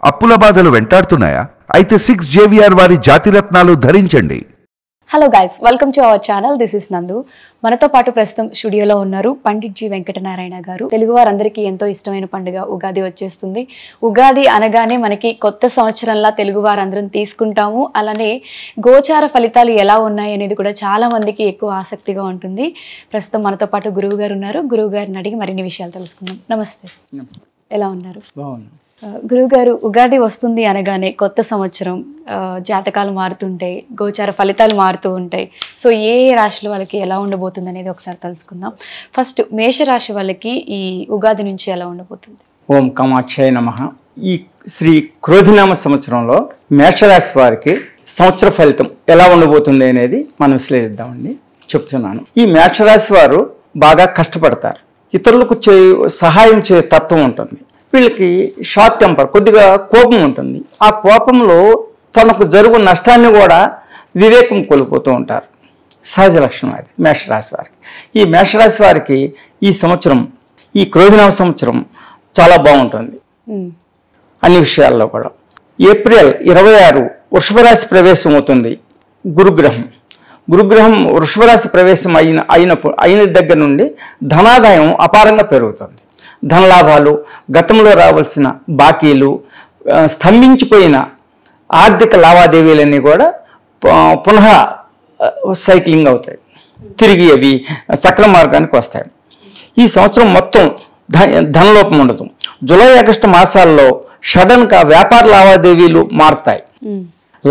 అప్పుల బాధలు వెంటాడుతున్నాయా? అయితే 6JVR వారి జాతిరత్నాలు ధరించండి. Hello guys, welcome to our channel. This is నందు. మనతో పాటు ప్రస్తుతం స్టూడియోలో ఉన్నారు పండిట్ జి వెంకటనారాయణ గారు. తెలుగు వారందరికీ ఎంతో ఇష్టమైన పండుగ ఉగాది వచ్చేస్తుంది. ఉగాది అనగానే మనకి కొత్త సంవత్సరంలా తెలుగు వారందరం తీసుకుంటాము. అలానే గోచార ఫలితాలు ఎలా ఉన్నాయి అనేది కూడా చాలా మందికి ఎక్కువ ఆసక్తిగా ఉంటుంది. ప్రస్తుతం మనతో పాటు గురువు గారు ఉన్నారు. గురువు గారిని అడిగి మరిన్ని విషయాలు తెలుసుకుందాం. నమస్తే, ఎలా ఉన్నారు? గురువుగారు, ఉగాది వస్తుంది అనగానే కొత్త సంవత్సరం, జాతకాలు మారుతుంటాయి, గోచార ఫలితాలు మారుతూ ఉంటాయి. సో ఏ రాశుల వాళ్ళకి ఎలా ఉండబోతుంది అనేది ఒకసారి తెలుసుకుందాం. ఫస్ట్ మేషరాశి వాళ్ళకి ఈ ఉగాది నుంచి ఎలా ఉండబోతుంది? ఓం కామాక్షాయ నమః. ఈ శ్రీ క్రోధినామ సంవత్సరంలో మేషరాశి వారికి సంవత్సర ఫలితం ఎలా ఉండబోతుంది అనేది మనం విశ్లేషిద్దామండి. చెప్తున్నాను. ఈ మేషరాశి వారు బాగా కష్టపడతారు. ఇతరులకు సహాయం చే తత్వం ఉంటుంది. వీళ్ళకి షార్ట్ టెంపర్, కొద్దిగా కోపం ఉంటుంది. ఆ కోపంలో తనకు జరుగు నష్టాన్ని కూడా వివేకం కోల్పోతూ ఉంటారు. సహజ లక్షణం అది మేషరాశి వారికి. ఈ మేషరాశి వారికి ఈ సంవత్సరం, ఈ క్రోధినామ సంవత్సరం చాలా బాగుంటుంది అన్ని విషయాల్లో కూడా. ఏప్రిల్ 26 వృషభరాశి ప్రవేశం అవుతుంది గురుగ్రహం వృషభరాశి ప్రవేశం అయిన దగ్గర నుండి ధనాదాయం అపారంగా పెరుగుతుంది. ధనలాభాలు, గతంలో రావాల్సిన బాకీలు, స్తంభించిపోయిన ఆర్థిక లావాదేవీలన్నీ కూడా పునః సైక్లింగ్ అవుతాయి. తిరిగి అవి సక్రమ మార్గానికి వస్తాయి. ఈ సంవత్సరం మొత్తం ధనలోపం ఉండదు. జూలై, ఆగస్టు మాసాల్లో సడన్గా వ్యాపార లావాదేవీలు మారుతాయి.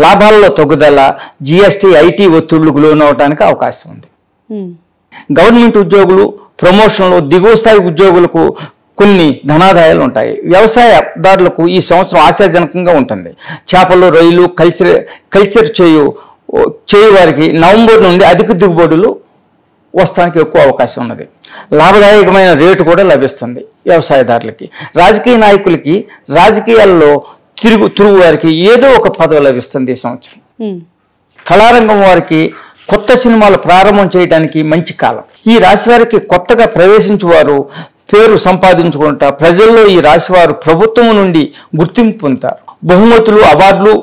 లాభాల్లో తగ్గుదల, జిఎస్టీ, ఐటీ ఒత్తిళ్లకు లోనవడానికి అవకాశం ఉంది. గవర్నమెంట్ ఉద్యోగులు, ప్రమోషన్లు, దిగువ స్థాయి ఉద్యోగులకు కొన్ని ధనాదాయాలు ఉంటాయి. వ్యవసాయదారులకు ఈ సంవత్సరం ఆశాజనకంగా ఉంటుంది. చేపలు, రొయ్యలు, కల్చర్ చేయు వారికి నవంబర్ నుండి అధిక దిగుబడులు వస్తానికి ఎక్కువ అవకాశం ఉన్నది. లాభదాయకమైన రేటు కూడా లభిస్తుంది వ్యవసాయదారులకి. రాజకీయ నాయకులకి రాజకీయాల్లో తిరుగు వారికి ఏదో ఒక పదవి లభిస్తుంది ఈ సంవత్సరం. కళారంగం వారికి కొత్త సినిమాలు ప్రారంభం చేయడానికి మంచి కాలం. ఈ రాశి వారికి కొత్తగా ప్రవేశించేవారు పేరు సంపాదించుకుంటా ప్రజల్లో ఈ రాశివారు ప్రభుత్వం నుండి గుర్తింపు పొందుతారు. బహుమతులు, అవార్డులు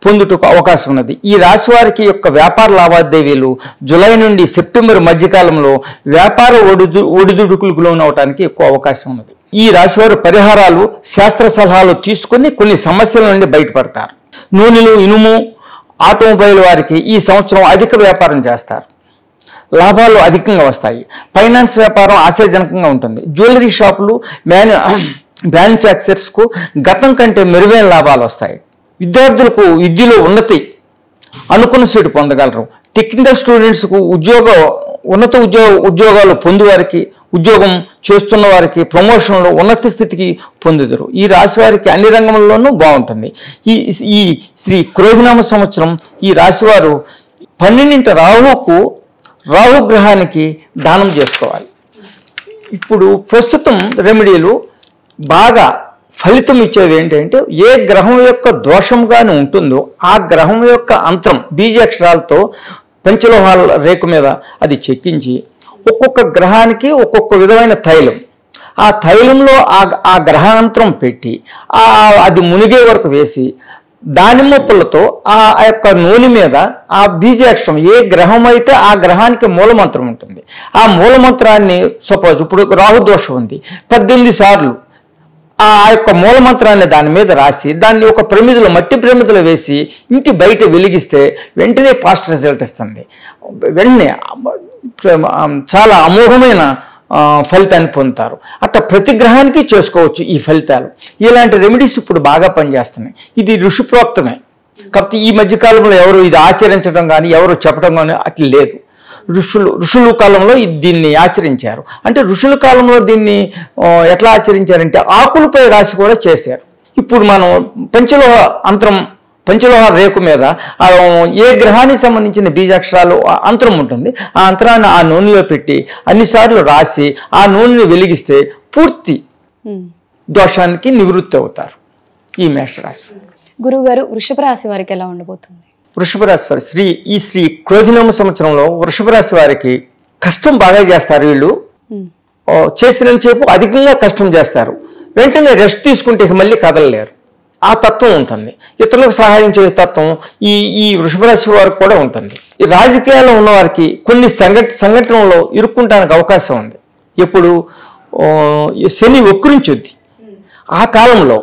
పొందుటకు అవకాశం ఉన్నది. ఈ రాశి వారికి యొక్క వ్యాపార లావాదేవీలు జూలై నుండి సెప్టెంబర్ మధ్యకాలంలో వ్యాపార ఒడిదుడుకులకు లోనవడానికి ఎక్కువ అవకాశం ఉన్నది. ఈ రాశివారు పరిహారాలు, శాస్త్ర సలహాలు తీసుకుని కొన్ని సమస్యల నుండి బయటపడతారు. నూనెలు, ఇనుము, ఆటోమొబైల్ వారికి ఈ సంవత్సరం అధిక వ్యాపారం చేస్తారు. లాభాలు అధికంగా వస్తాయి. ఫైనాన్స్ వ్యాపారం ఆశాజనకంగా ఉంటుంది. జ్యువెలరీ షాపులు, మ్యానుఫ్యాక్చరర్స్కు గతం కంటే మెరుగైన లాభాలు వస్తాయి. విద్యార్థులకు విద్యలో ఉన్నతి, అనుకున్న సీటు పొందగలరు. టెక్నికల్ స్టూడెంట్స్కు ఉన్నత ఉద్యోగాలు పొందువారికి, ఉద్యోగం చేస్తున్న వారికి ప్రమోషన్లు, ఉన్నత స్థితికి పొందుదురు. ఈ రాశి వారికి అన్ని రంగంలోనూ బాగుంటుంది. ఈ శ్రీ క్రోధినామ సంవత్సరం ఈ రాశివారు 12 రాహు గ్రహానికి దానం చేసుకోవాలి. ఇప్పుడు ప్రస్తుతం రెమెడీలు బాగా ఫలితం ఇచ్చేది ఏంటంటే, ఏ గ్రహం యొక్క దోషంగానే ఉంటుందో ఆ గ్రహం యొక్క అంతరం బీజాక్షరాలతో పంచలోహాల రేకు మీద అది చెక్కించి ఒక్కొక్క గ్రహానికి ఒక్కొక్క విధమైన తైలం, ఆ తైలంలో ఆ గ్రహాంతరం పెట్టి అది మునిగే వరకు వేసి దానిమ్మ పుల్లతో ఆ యొక్క నూనె మీద ఆ బీజాక్షరం, ఏ గ్రహం అయితే ఆ గ్రహానికి మూలమంత్రం ఉంటుంది. ఆ మూలమంత్రాన్ని సపోజ్ ఇప్పుడు రాహుదోషం ఉంది, 18 సార్లు ఆ యొక్క మూలమంత్రాన్ని దాని మీద రాసి దాన్ని ఒక ప్రమిదలో, మట్టి ప్రమిదలో వేసి ఇంటి బయట వెలిగిస్తే వెంటనే ఫాస్ట్ రిజల్ట్ ఇస్తుంది. వెంటనే చాలా అమోఘమైన ఫలితాన్ని పొందుతారు. అట్లా ప్రతి గ్రహానికి చేసుకోవచ్చు ఈ ఫలితాలు. ఇలాంటి రెమెడీస్ ఇప్పుడు బాగా పనిచేస్తున్నాయి. ఇది ఋషిప్రోక్తమే. కాబట్టి ఈ మధ్యకాలంలో ఎవరు ఇది ఆచరించడం కానీ ఎవరు చెప్పడం కానీ అట్లా లేదు. ఋషుల కాలంలో దీన్ని ఆచరించారు. అంటే ఋషుల కాలంలో దీన్ని ఎట్లా ఆచరించారంటే ఆకులపై రాసి కూడా చేశారు. ఇప్పుడు మనం పంచలోహ రేకు మీద ఏ గ్రహానికి సంబంధించిన బీజాక్షరాలు అంతరం ఉంటుంది. ఆ అంతరాన్ని ఆ నూనెలో పెట్టి అన్నిసార్లు రాసి ఆ నూనెని వెలిగిస్తే పూర్తి దోషానికి నివృత్తి అవుతారు ఈ మేషరాశి. గురువు గారు, వృషభ రాశి వారికి ఎలా ఉండబోతుంది? వృషభ రాశి వారి ఈ శ్రీ క్రోధినామ సంవత్సరంలో వృషభ రాశి వారికి కష్టం బాగా చేస్తారు. వీళ్ళు చేసినంతసేపు అధికంగా కష్టం చేస్తారు. వెంటనే రెస్ట్ తీసుకుంటే మళ్ళీ కదలలేరు. ఆ తత్వం ఉంటుంది. ఇతరులకు సహాయం చేసే తత్వం ఈ ఈ వృషభ రాశి వారికి కూడా ఉంటుంది. ఈ రాజకీయాల్లో ఉన్న వారికి కొన్ని సంఘటనలో ఇరుక్కుంటానికి అవకాశం ఉంది. ఎప్పుడు శని వక్రించుద్ది ఆ కాలంలో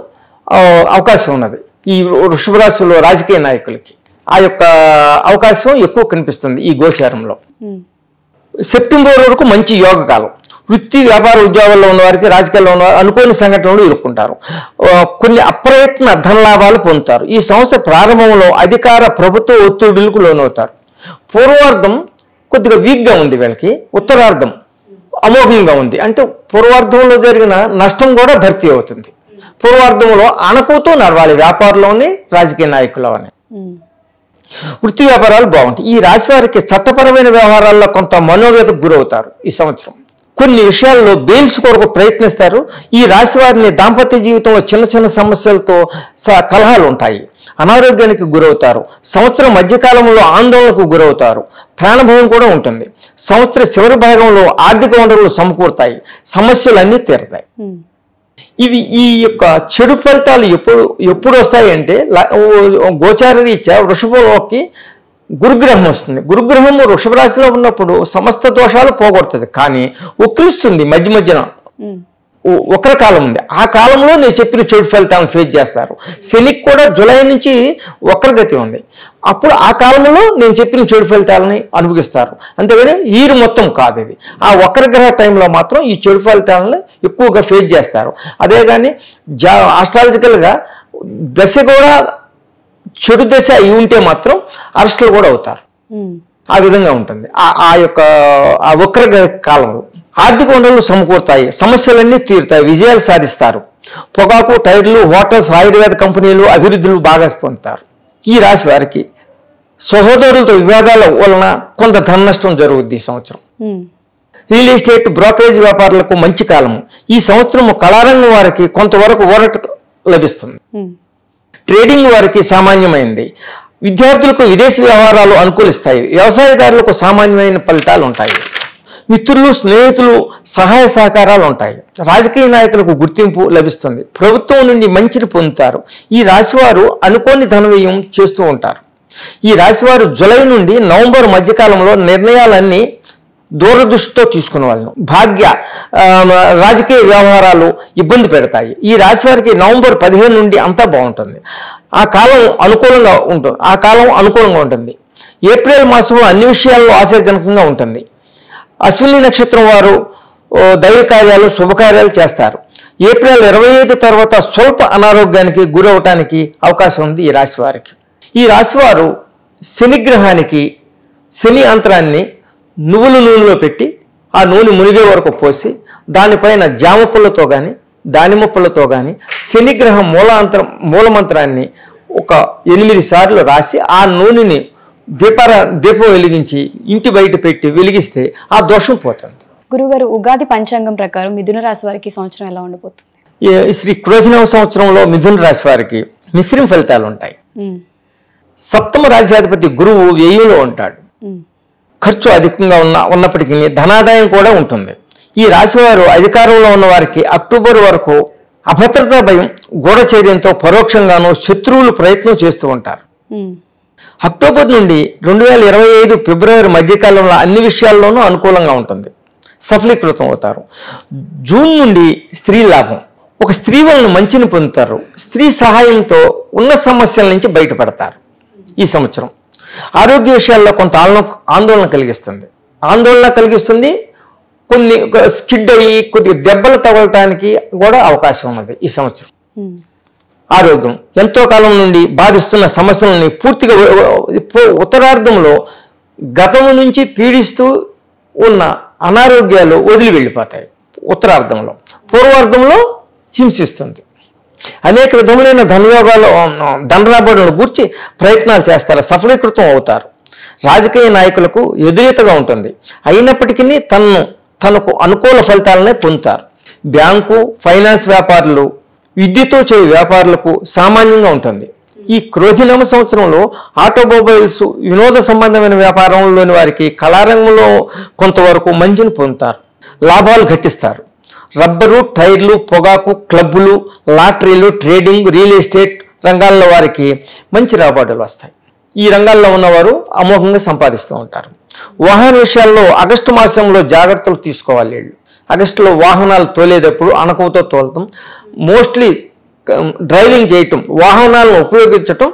అవకాశం ఉన్నది. ఈ వృషభ రాశిలో రాజకీయ నాయకులకి ఆ యొక్క అవకాశం ఎక్కువ కనిపిస్తుంది ఈ గోచారంలో. సెప్టెంబర్ వరకు మంచి యోగ కాలం. వృత్తి వ్యాపార ఉద్యోగాల్లో ఉన్న వారికి, రాజకీయాల్లో ఉన్న వారు అనుకోని సంఘటనలు ఇరుక్కుంటారు. కొన్ని అప్రయత్న ధనలాభాలు పొందుతారు. ఈ సంవత్సర ప్రారంభంలో అధికార ప్రభుత్వ ఒత్తిడులకు లోనవుతారు. పూర్వార్ధం కొద్దిగా వీక్గా ఉంది వీళ్ళకి, ఉత్తరార్ధం అమోఘంగా ఉంది. అంటే పూర్వార్ధంలో జరిగిన నష్టం కూడా భర్తీ అవుతుంది. పూర్వార్ధంలో అణకుతూ నడవాలి వ్యాపారంలోని, రాజకీయ నాయకులవని. వృత్తి వ్యాపారాలు బాగుంటాయి. ఈ రాశి వారికి చట్టపరమైన వ్యవహారాల్లో కొంత మనోవేదకు గురవుతారు. ఈ సంవత్సరం కొన్ని విషయాల్లో బెయిల్స్ కొరకు ప్రయత్నిస్తారు. ఈ రాశి వారిని దాంపత్య జీవితంలో చిన్న చిన్న సమస్యలతో కలహాలు ఉంటాయి. అనారోగ్యానికి గురవుతారు. సంవత్సరం మధ్యకాలంలో ఆందోళనకు గురవుతారు. ప్రాణభయం కూడా ఉంటుంది. సంవత్సర చివరి భాగంలో ఆర్థిక వనరులు సమకూరుతాయి. సమస్యలు అన్నీ తీరుతాయి. ఇవి ఈ యొక్క చెడు ఫలితాలు ఎప్పుడు వస్తాయంటే గోచార రీత్యా వృషభంలోకి గురుగ్రహం వస్తుంది. గురుగ్రహము వృషభ రాశిలో ఉన్నప్పుడు సమస్త దోషాలు పోగొడుతుంది. కానీ వక్రిస్తుంది మధ్యన వక్రకాలం ఉంది. ఆ కాలంలో నేను చెప్పిన చెడు ఫలితాలను ఫేస్ చేస్తారు. శనికి కూడా జూలై నుంచి వక్రగతి ఉంది. అప్పుడు ఆ కాలంలో నేను చెప్పిన చెడు ఫలితాలని అనుభవిస్తారు. అంతేగాని ఈరు మొత్తం కాదు ఇది. ఆ వక్రగ్రహ టైంలో మాత్రం ఈ చెడు ఫలితాలను ఎక్కువగా ఫేస్ చేస్తారు. అదే కానీ ఆస్ట్రాలజికల్గా దశ కూడా చెడు దశ అయి ఉంటే మాత్రం అరెస్టులు కూడా అవుతారు. ఆ విధంగా ఉంటుంది ఆ యొక్క ఆ వక్రగ్రహ కాలంలో. ఆర్థిక వనరులు సమకూరుతాయి. సమస్యలన్నీ తీరుతాయి. విజయాలు సాధిస్తారు. పొగాకు, టైర్లు, హోటల్స్, ఆయుర్వేద కంపెనీలు అభివృద్ధులు బాగా పొందుతారు. ఈ రాశి వారికి సహోదరులతో వివాదాల వలన కొంత ధన నష్టం జరుగుద్ది ఈ సంవత్సరం. రియల్ ఎస్టేట్, బ్రోకరేజ్ వ్యాపారులకు మంచి కాలము. ఈ సంవత్సరం కళారంగం వారికి కొంతవరకు ఊరట లభిస్తుంది. ట్రేడింగ్ వారికి సామాన్యమైంది. విద్యార్థులకు విదేశీ వ్యవహారాలు అనుకూలిస్తాయి. వ్యవసాయదారులకు సామాన్యమైన ఫలితాలు ఉంటాయి. మిత్రులు, స్నేహితులు సహాయ సహకారాలు ఉంటాయి. రాజకీయ నాయకులకు గుర్తింపు లభిస్తుంది. ప్రభుత్వం నుండి మంచిని పొందుతారు. ఈ రాశివారు అనుకోని ధన వ్యయం చేస్తూ ఉంటారు. ఈ రాశివారు జూలై నుండి నవంబర్ మధ్యకాలంలో నిర్ణయాలన్నీ దూరదృష్టితో తీసుకునే వాళ్ళను. భాగ్య రాజకీయ వ్యవహారాలు ఇబ్బంది పెడతాయి. ఈ రాశి వారికి నవంబర్ 15 నుండి అంతా బాగుంటుంది. ఆ కాలం అనుకూలంగా ఉంటుంది. ఏప్రిల్ మాసంలో అన్ని విషయాల్లో ఆశాజనకంగా ఉంటుంది. అశ్విని నక్షత్రం వారు దైవ కార్యాలు, శుభకార్యాలు చేస్తారు. ఏప్రిల్ 25 తర్వాత స్వల్ప అనారోగ్యానికి గురవటానికి అవకాశం ఉంది ఈ రాశి వారికి. ఈ రాశివారు శనిగ్రహానికి శని యంత్రాన్ని నువ్వుల నూనెలో పెట్టి ఆ నూనె మునిగే వరకు పోసి దానిపైన జామ పుల్లతో కానీ దానిమ్మ పుల్లతో కానీ శనిగ్రహం మూలమంత్రాన్ని ఒక 8 సార్లు రాసి ఆ నూనెని దీపం వెలిగించి ఇంటి బయట పెట్టి వెలిగిస్తే ఆ దోషం పోతుంది. గురుగారు, ఉగాది పంచాంగం ప్రకారం మిథున రాశి వారికి సంవత్సరం ఎలా ఉండబోతుంది? శ్రీ క్రోధినవ సంవత్సరంలో మిథున రాశి వారికి మిశ్రమ ఫలితాలు ఉంటాయి. సప్తమ రాజ్యాధిపతి గురువు వ్యయంలో ఉంటాడు. ఖర్చు అధికంగా ఉన్నప్పటికీ ధనాదాయం కూడా ఉంటుంది. ఈ రాశివారు అధికారంలో ఉన్న వారికి అక్టోబర్ వరకు అభద్రతా భయం, గూఢచర్యంతో పరోక్షంగానూ శత్రువులు ప్రయత్నం చేస్తూ ఉంటారు. అక్టోబర్ నుండి 2025 ఫిబ్రవరి మధ్యకాలంలో అన్ని విషయాల్లోనూ అనుకూలంగా ఉంటుంది. సఫలీకృతం అవుతారు. జూన్ నుండి స్త్రీ లాభం. ఒక స్త్రీ వలన మంచిని పొందుతారు. స్త్రీ సహాయంతో ఉన్న సమస్యల నుంచి బయటపడతారు. ఈ సంవత్సరం ఆరోగ్య విషయాల్లో కొంత ఆందోళన కలిగిస్తుంది. కొన్ని స్కిడ్ అయ్యి కొద్దిగా దెబ్బలు తగలటానికి కూడా అవకాశం ఉన్నది ఈ సంవత్సరం. ఆరోగ్యం ఎంతో కాలం నుండి బాధిస్తున్న సమస్యలని పూర్తిగా ఉత్తరార్ధంలో గతము నుంచి పీడిస్తూ ఉన్న అనారోగ్యాలు వదిలి వెళ్ళిపోతాయి. ఉత్తరార్ధంలో, పూర్వార్ధంలో హింసిస్తుంది. అనేక విధములైన ధనయోగాలు, ధనరాబడులను గూర్చి ప్రయత్నాలు చేస్తారు. సఫలీకృతం అవుతారు. రాజకీయ నాయకులకు ఎదురీతగా ఉంటుంది. అయినప్పటికీ తనకు అనుకూల ఫలితాలనే పొందుతారు. బ్యాంకు, ఫైనాన్స్ వ్యాపారులు, విద్యుత్తో చేయు వ్యాపారులకు సామాన్యంగా ఉంటుంది. ఈ క్రోధినామ సంవత్సరంలో ఆటోమొబైల్స్, వినోద సంబంధమైన వ్యాపారంలోని వారికి కళారంగంలో కొంతవరకు మంచిని పొందుతారు. లాభాలు ఘటిస్తారు. రబ్బరు, టైర్లు, పొగాకు, క్లబ్బులు, లాటరీలు, ట్రేడింగ్, రియల్ ఎస్టేట్, రంగాల్లో వారికి మంచి రాబడులు వస్తాయి. ఈ రంగాల్లో ఉన్నవారు అమోఘంగా సంపాదిస్తూ ఉంటారు. వాహన విషయాల్లో ఆగస్టు మాసంలో జాగ్రత్తలు తీసుకోవాలి. వీళ్ళు ఆగస్టులో వాహనాలు తోలేటప్పుడు అణకువతో తోలటం, మోస్ట్లీ డ్రైవింగ్ చేయటం, వాహనాలను ఉపయోగించటం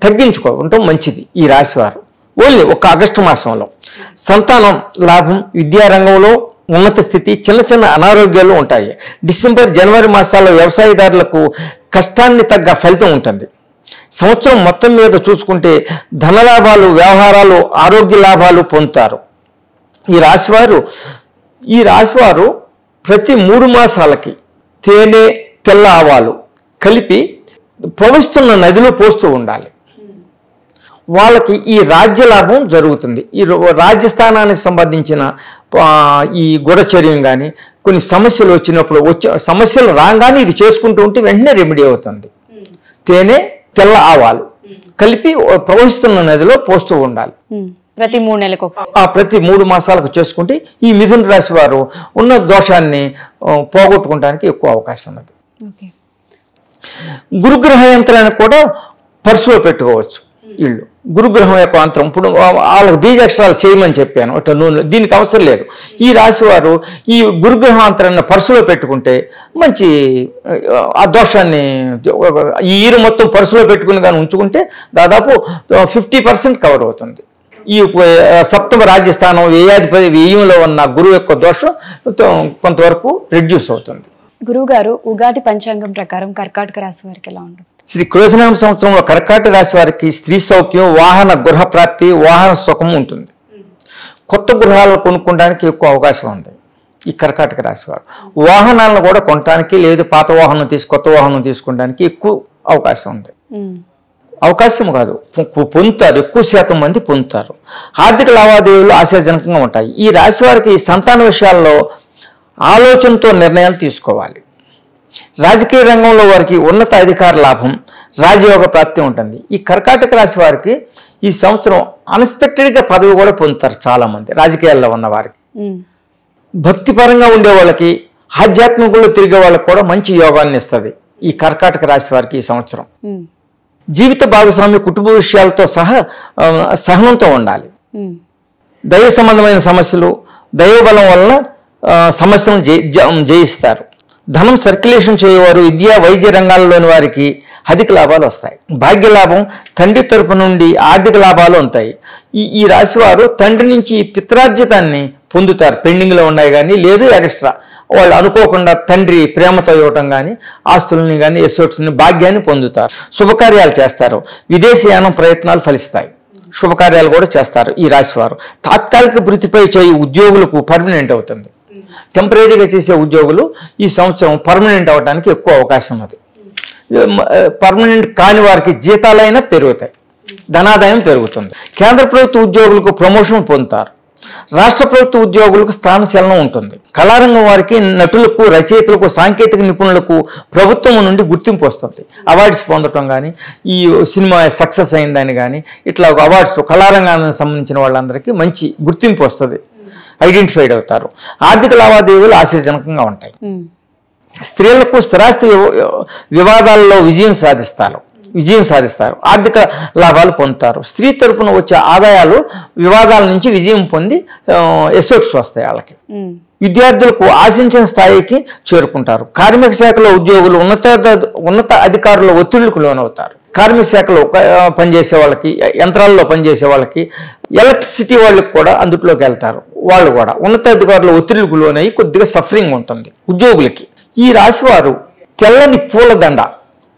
తగ్గించుకోవటం మంచిది ఈ రాశివారు. ఓన్లీ ఒక ఆగస్టు మాసంలో సంతానం లాభం, విద్యారంగంలో ఉన్నత స్థితి, చిన్న చిన్న అనారోగ్యాలు ఉంటాయి. డిసెంబర్ జనవరి మాసాల్లో వ్యవసాయదారులకు కష్టాన్ని తగ్గ ఫలితం ఉంటుంది. సంవత్సరం మొత్తం మీద చూసుకుంటే ధనలాభాలు, వ్యవహారాలు, ఆరోగ్య లాభాలు పొందుతారు. ఈ రాశివారు ప్రతి 3 మాసాలకి తేనె, తెల్ల ఆవాలు కలిపి ప్రవహిస్తున్న నదిలో పోస్తూ ఉండాలి. వాళ్ళకి ఈ రాజ్య లాభం జరుగుతుంది. ఈ రాజ్యస్థానానికి సంబంధించిన ఈ గూఢచర్యం కానీ కొన్ని సమస్యలు వచ్చినప్పుడు సమస్యలు రాగానే ఇది చేసుకుంటూ ఉంటే వెంటనే రెమెడీ అవుతుంది. తేనె, తెల్ల ఆవాలు కలిపి ప్రవహిస్తున్న నదిలో పోస్తూ ఉండాలి. ప్రతి 3 నెలలకు ప్రతి 3 మాసాలకు చేసుకుంటే ఈ మిథున రాశి వారు ఉన్న దోషాన్ని పోగొట్టుకోవడానికి ఎక్కువ అవకాశం ఉన్నది. గురుగ్రహ యంత్రాన్ని కూడా పర్సులో పెట్టుకోవచ్చు. వీళ్ళు గురుగ్రహం యొక్క యంత్రం ఇప్పుడు వాళ్ళకి బీజాక్షరాలు చేయమని చెప్పాను, దీనికి అవసరం లేదు. ఈ రాశి వారు ఈ గురుగ్రహ యంత్రాన్ని పర్సులో పెట్టుకుంటే మంచి ఆ దోషాన్ని ఈ ఇయర్ మొత్తం పర్సులో పెట్టుకుని కానీ ఉంచుకుంటే దాదాపు 50% కవర్ అవుతుంది. ఈ సప్తమ రాజ్యస్థానం వ్యయాధిపతి వ్యయంలో ఉన్న గురువు యొక్క దోషం కొంతవరకు రెడ్యూస్ అవుతుంది. గురువు గారు, ఉగాది పంచాంగం ప్రకారం కర్కాటక రాశి వారికి ఎలా ఉంటుంది? శ్రీ క్రోధినామ సంవత్సరంలో కర్కాటక రాశి వారికి స్త్రీ సౌఖ్యం, వాహన గృహ ప్రాప్తి, వాహన సుఖం ఉంటుంది. కొత్త గృహాలను కొనుక్కోవడానికి ఎక్కువ అవకాశం ఉంది ఈ కర్కాటక రాశి వారు. వాహనాలను కూడా కొనడానికి, లేదు పాత వాహనం కొత్త వాహనం తీసుకోవడానికి ఎక్కువ అవకాశం ఉంది. అవకాశం కాదు, పొందుతారు. ఎక్కువ శాతం మంది పొందుతారు. ఆర్థిక లావాదేవీలు ఆశాజనకంగా ఉంటాయి. ఈ రాశి వారికి సంతాన విషయాల్లో ఆలోచనతో నిర్ణయాలు తీసుకోవాలి. రాజకీయ రంగంలో వారికి ఉన్నత అధికార లాభం, రాజయోగ ప్రాప్తి ఉంటుంది. ఈ కర్కాటక రాశి వారికి ఈ సంవత్సరం అన్ఎక్స్పెక్టెడ్గా పదవి కూడా పొందుతారు చాలా మంది రాజకీయాల్లో ఉన్న వారికి. భక్తిపరంగా ఉండే వాళ్ళకి, ఆధ్యాత్మికంలో తిరిగే వాళ్ళకి కూడా మంచి యోగాన్ని ఇస్తుంది ఈ కర్కాటక రాశి వారికి ఈ సంవత్సరం. జీవిత భాగస్వామి కుటుంబ విషయాలతో సహనంతో ఉండాలి. దైవ సంబంధమైన సమస్యలు, దైవబలం వలన సమస్యలను జయిస్తారు. ధనం సర్క్యులేషన్ చేయవారు, విద్యా వైద్య రంగాల్లోని వారికి అధిక లాభాలు వస్తాయి. భాగ్య లాభం, తండ్రి తరపు నుండి ఆర్థిక లాభాలు ఉంటాయి. ఈ రాశి వారు తండ్రి నుంచి పిత్రార్జితాన్ని పొందుతారు. పెండింగ్లో ఉన్నాయి కానీ లేదు ఎక్స్ట్రా వాళ్ళు అనుకోకుండా తండ్రి ప్రేమతో ఇవ్వటం కానీ, ఆస్తుల్ని కానీ, ఎసోట్స్ని, భాగ్యాన్ని పొందుతారు. శుభకార్యాలు చేస్తారు. విదేశీయానం ప్రయత్నాలు ఫలిస్తాయి. శుభకార్యాలు కూడా చేస్తారు ఈ రాశివారు. తాత్కాలిక వృత్తిపై చేయి ఉద్యోగులకు పర్మనెంట్ అవుతుంది. టెంపరీగా చేసే ఉద్యోగులు ఈ సంవత్సరం పర్మనెంట్ అవ్వడానికి ఎక్కువ అవకాశం ఉన్నది. పర్మనెంట్ కాని వారికి జీతాలైనా పెరుగుతాయి, ధనాదాయం పెరుగుతుంది. కేంద్ర ప్రభుత్వ ఉద్యోగులకు ప్రమోషన్ పొందుతారు. రాష్ట్ర ప్రభుత్వ ఉద్యోగులకు స్థానశలనం ఉంటుంది. కళారంగం వారికి, నటులకు, రచయితలకు, సాంకేతిక నిపుణులకు ప్రభుత్వం నుండి గుర్తింపు వస్తుంది. అవార్డ్స్ పొందటం కానీ, ఈ సినిమా సక్సెస్ అయిందని కానీ, ఇట్లా అవార్డ్స్ కళారంగానికి సంబంధించిన వాళ్ళందరికీ మంచి గుర్తింపు వస్తుంది, ఐడెంటిఫైడ్ అవుతారు. ఆర్థిక లావాదేవీలు ఆశాజనకంగా ఉంటాయి. స్త్రీలకు స్థిరాస్తి వివాదాల్లో విజయం సాధిస్తారు. ఆర్థిక లాభాలు పొందుతారు. స్త్రీ తరపున వచ్చే ఆదాయాలు వివాదాల నుంచి విజయం పొంది ఎసోట్స్ వస్తాయి వాళ్ళకి. విద్యార్థులకు ఆశించిన స్థాయికి చేరుకుంటారు. కార్మిక శాఖలో ఉద్యోగులు ఉన్నత అధికారుల ఒత్తిళ్లకు లోనవుతారు. కార్మిక శాఖలో పనిచేసే వాళ్ళకి, యంత్రాల్లో పనిచేసే వాళ్ళకి, ఎలక్ట్రిసిటీ వాళ్ళకి కూడా అందుట్లోకి వెళ్తారు. వాళ్ళు కూడా ఉన్నత అధికారుల ఒత్తిళ్లకు లోనై కొద్దిగా సఫరింగ్ ఉంటుంది ఉద్యోగులకి. ఈ రాశివారు తెల్లని పూలదండ